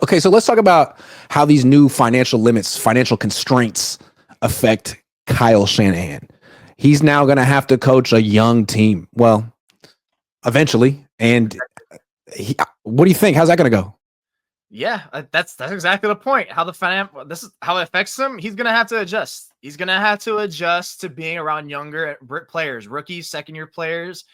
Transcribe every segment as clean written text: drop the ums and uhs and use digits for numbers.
Okay, so let's talk about how these new financial limits, financial constraints affect Kyle Shanahan. He's now going to have to coach a young team. Well, eventually. And what do you think? How's that going to go? Yeah, that's exactly the point. How this is how it affects him. He's gonna have to adjust. He's gonna have to adjust to being around younger players, rookies, second-year players,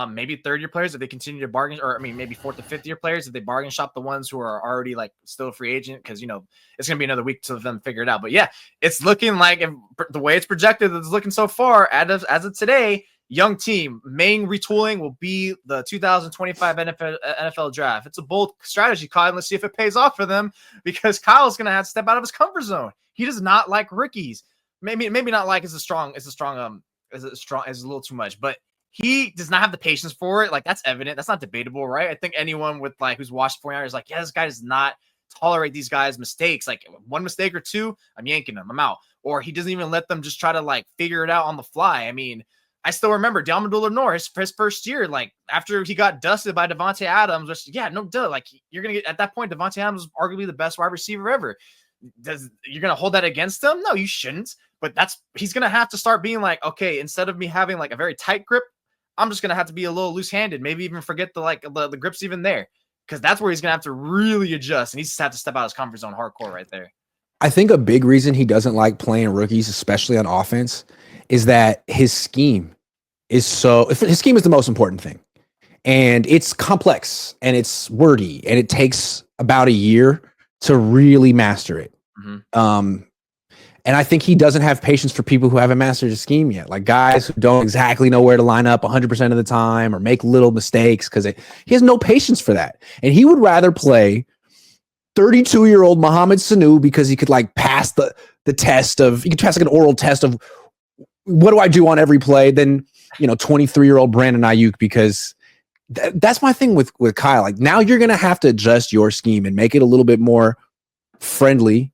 maybe third-year players if they continue to bargain, or I mean, maybe fourth to fifth-year players if they bargain shop the ones who are already like still a free agent, because it's gonna be another week to them figure it out. But yeah, it's looking like if the way it's projected, it's looking so far as of today. Young team, main retooling will be the 2025 NFL draft. It's a bold strategy, Kyle. Let's see if it pays off for them, because Kyle's going to have to step out of his comfort zone. He does not like rookies. Maybe not like is a little too much, but he does not have the patience for it. Like, that's evident. That's not debatable, right? I think anyone with who's watched 49ers is like, yeah, this guy does not tolerate these guys' mistakes. Like, one mistake or two, I'm yanking them. I'm out. Or he doesn't even let them just try to figure it out on the fly. I mean, I still remember Dalmadula Norris for his first year, after he got dusted by Devontae Adams, which, yeah, no duh. You're going to get, at that point, Devontae Adams was arguably the best wide receiver ever. You're going to hold that against him? No, you shouldn't. But he's going to have to start being okay, instead of me having a very tight grip, I'm just going to have to be a little loose-handed, maybe even forget the grip's even there, because that's where he's going to have to really adjust, and he's just have to step out of his comfort zone hardcore right there. I think a big reason he doesn't like playing rookies, especially on offense, is that his scheme is the most important thing. And it's complex and it's wordy and it takes about a year to really master it. Mm-hmm. And I think he doesn't have patience for people who haven't mastered his scheme yet, like guys who don't exactly know where to line up 100% of the time or make little mistakes, because he has no patience for that. And he would rather play 32-year-old Mohamed Sanu because he could pass the test of, he could pass an oral test of what do I do on every play than 23-year-old Brandon Ayuk, because that's my thing with Kyle. Now you're going to have to adjust your scheme and make it a little bit more friendly,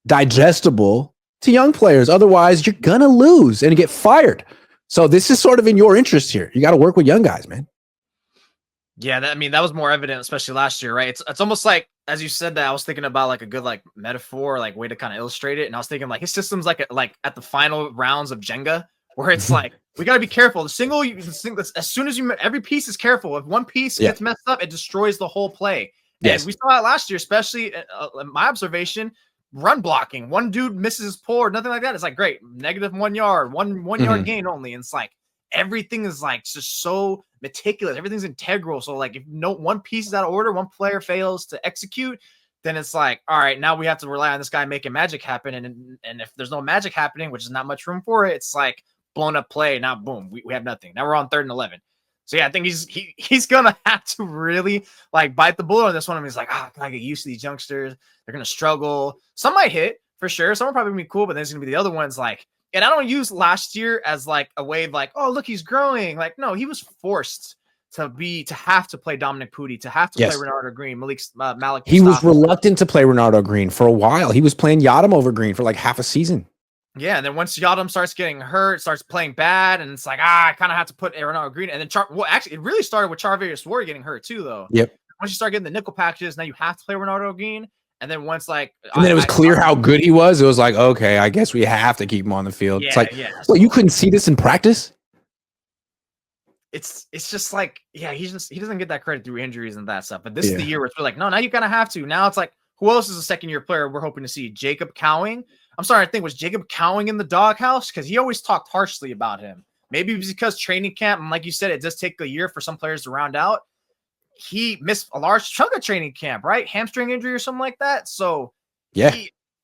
digestible to young players. Otherwise, you're going to lose and get fired. So this is sort of in your interest here. You got to work with young guys, man. Yeah, that was more evident, especially last year, right? It's almost like, as you said that, I was thinking about a good metaphor, way to kind of illustrate it. And I was thinking his system's like at the final rounds of Jenga, where it's we got to be careful. As soon as every piece is careful. If one piece gets messed up, it destroys the whole play. Yes. And we saw that last year, especially in my observation, run blocking. One dude misses his pull or nothing like that. It's great, -1 yard, one yard gain only. And it's everything is just so meticulous. Everything's integral. So if one piece is out of order, one player fails to execute, then it's all right, now we have to rely on this guy making magic happen. And if there's no magic happening, which is not much room for it, it's blown up play. Now, boom, we have nothing. Now we're on 3rd and 11. So yeah, I think he's gonna have to really bite the bullet on this one. I mean, he's I gotta get used to these youngsters. They're gonna struggle. Some might hit for sure. Some are probably gonna be cool, but there's gonna be the other ones and I don't use last year as a way of oh, look, he's growing. No, he was forced to have to play Dominic Pooty, to have to play Renardo Green, Malik. He was reluctant to play Renardo Green for a while. He was playing Yadam over Green for half a season. Yeah, and then once Yadam starts getting hurt, starts playing bad, and it's I kind of have to put Renardo Green. And then actually, it really started with Charvarius Ward getting hurt too, though. Yep. Once you start getting the nickel packages, now you have to play Renardo Green. And then once and then it was clear how good he was. It was okay, I guess we have to keep him on the field. Yeah, it's well, you couldn't see this in practice. It's just he doesn't get that credit through injuries and that stuff. But this is the year where it's no, now you kind of have to. Now it's who else is a second-year player we're hoping to see? Jacob Cowing. I'm sorry, I think was Jacob Cowing in the doghouse, because he always talked harshly about him. Maybe it was because training camp, and like you said, it does take a year for some players to round out. He missed a large chunk of training camp, right? Hamstring injury or something like that. So yeah,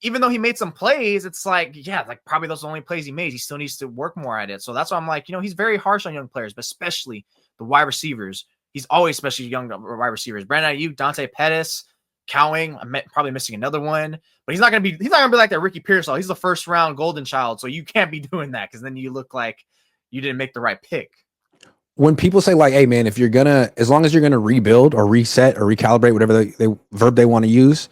even though he made some plays, it's probably those are the only plays he made. He still needs to work more at it. So that's why I'm he's very harsh on young players, but especially the wide receivers. He's always especially young wide receivers. Brandon Ayuk, Dante Pettis, Cowing. I'm probably missing another one, but he's not gonna be like that Ricky Pearsall. He's the 1st round golden child, so you can't be doing that, because then you look like you didn't make the right pick. When people say hey man, if you're as long as you're gonna rebuild or reset or recalibrate, whatever the verb they want to use,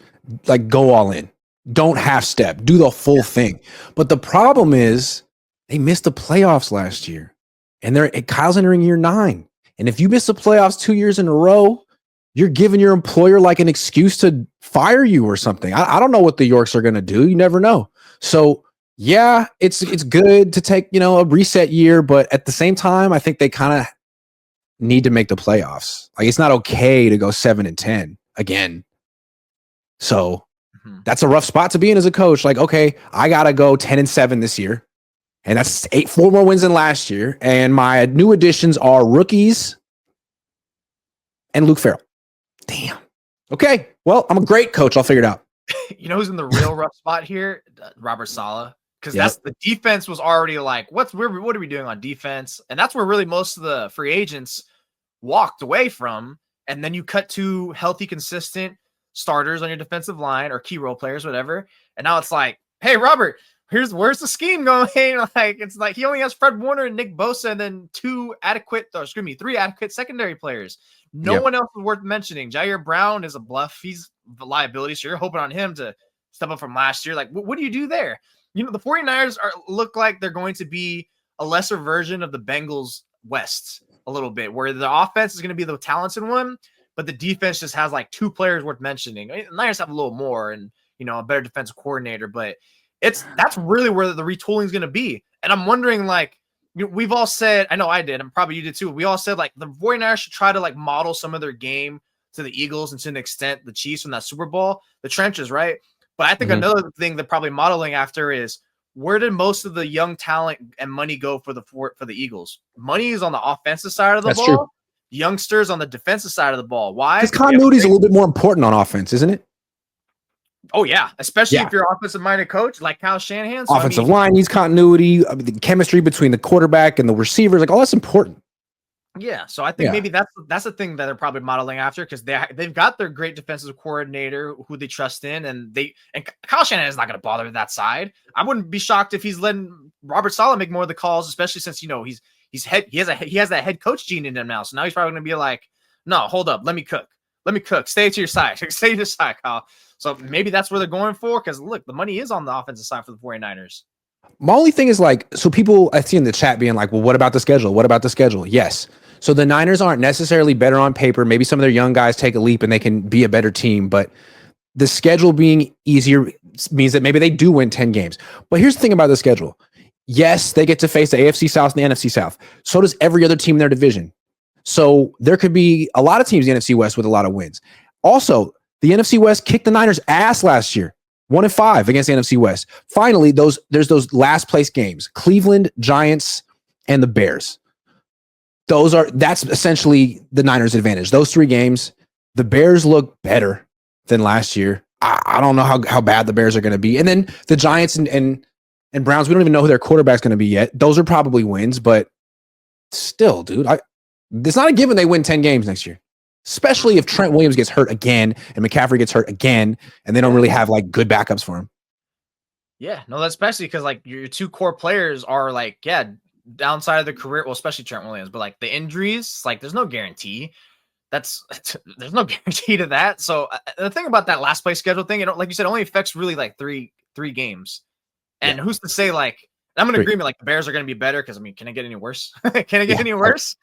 go all in. Don't half step. Do the full thing. But the problem is they missed the playoffs last year, and Kyle's entering year 9. And if you miss the playoffs 2 years in a row, you're giving your employer like an excuse to fire you or something. I don't know what the Yorks are going to do. You never know. So yeah, it's good to take, a reset year, but at the same time, I think they kind of need to make the playoffs. Like, it's not okay to go 7-10 again. So that's a rough spot to be in as a coach. Like, okay, I got to go 10-7 this year. And that's 4 more wins than last year. And my new additions are rookies and Luke Farrell. Damn. Okay. Well, I'm a great coach. I'll figure it out. You know who's in the real rough spot here? Robert Saleh. Because that's the defense was already like, what are we doing on defense? And that's where really most of the free agents walked away from. And then you cut to healthy, consistent starters on your defensive line or key role players, whatever. And now it's like, hey, Robert, where's the scheme going? Like, it's like he only has Fred Warner and Nick Bosa and then 3 adequate secondary players. No one else is worth mentioning. Jair Brown is a bluff. He's a liability. So you're hoping on him to step up from last year. Like, what do you do there? The 49ers look like they're going to be a lesser version of the Bengals West a little bit, where the offense is going to be the talented one, but the defense just has like 2 players worth mentioning. I mean, the Niners have a little more and, a better defensive coordinator, but that's really where the retooling is going to be. And I'm wondering, like, we've all said, I know I did, and probably you did too. We all said like the 49ers should try to like model some of their game to the Eagles and to an extent the Chiefs from that Super Bowl, the trenches, right? But I think another thing they're probably modeling after is, where did most of the young talent and money go for the Eagles? Money is on the offensive side of the ball. True. Youngsters on the defensive side of the ball. Why? Because continuity is a little bit more important on offense, isn't it? Oh, yeah. Especially if you're an offensive-minded coach like Kyle Shanahan. So, offensive line needs continuity. The chemistry between the quarterback and the receivers, like, all that's important. Yeah. So I think maybe that's the thing that they're probably modeling after, because they've got their great defensive coordinator who they trust in, and Kyle Shanahan is not going to bother with that side. I wouldn't be shocked if he's letting Robert Saleh make more of the calls, especially since he has that head coach gene in him now. So now he's probably going to be like, no, hold up, let me cook. Stay to your side. Stay to your side, Kyle. So maybe that's where they're going for, because look, the money is on the offensive side for the 49ers. My only thing is, like, so people I see in the chat being like, well, what about the schedule? What about the schedule? Yes. So the Niners aren't necessarily better on paper. Maybe some of their young guys take a leap and they can be a better team, but the schedule being easier means that maybe they do win 10 games. But here's the thing about the schedule. Yes, they get to face the AFC South and the NFC South. So does every other team in their division. So there could be a lot of teams in the NFC West with a lot of wins. Also, the NFC West kicked the Niners' ass last year. 1-5 against the NFC West. Finally, there's those last place games: Cleveland, Giants, and the Bears. That's essentially the Niners' advantage. Those 3 games, the Bears look better than last year. I don't know how bad the Bears are going to be. And then the Giants and Browns, we don't even know who their quarterback's going to be yet. Those are probably wins, but still, dude, it's not a given they win 10 games next year. Especially if Trent Williams gets hurt again and McCaffrey gets hurt again, and they don't really have like good backups for him. Yeah, no, that's especially because like your 2 core players are like, downside of their career. Well, especially Trent Williams, but like the injuries, like there's no guarantee. There's no guarantee to that. So the thing about that last place schedule thing, like you said, only affects really like three games. And who's to say, like, I'm in agreement, like the Bears are going to be better, because I mean, can it get any worse? Can it get any worse?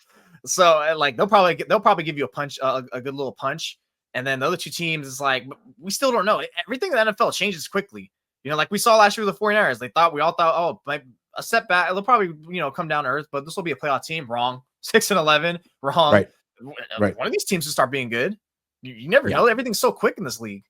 So like they'll probably give you a punch, a good little punch, and then the other 2 teams is like, we still don't know. Everything in the NFL changes quickly. Like we saw last year with the 49ers. We all thought, oh, like a setback, it'll probably come down to earth, but this will be a playoff team. Wrong. 6-11. Wrong. Right. One of these teams will start being good. You never know. Everything's so quick in this league.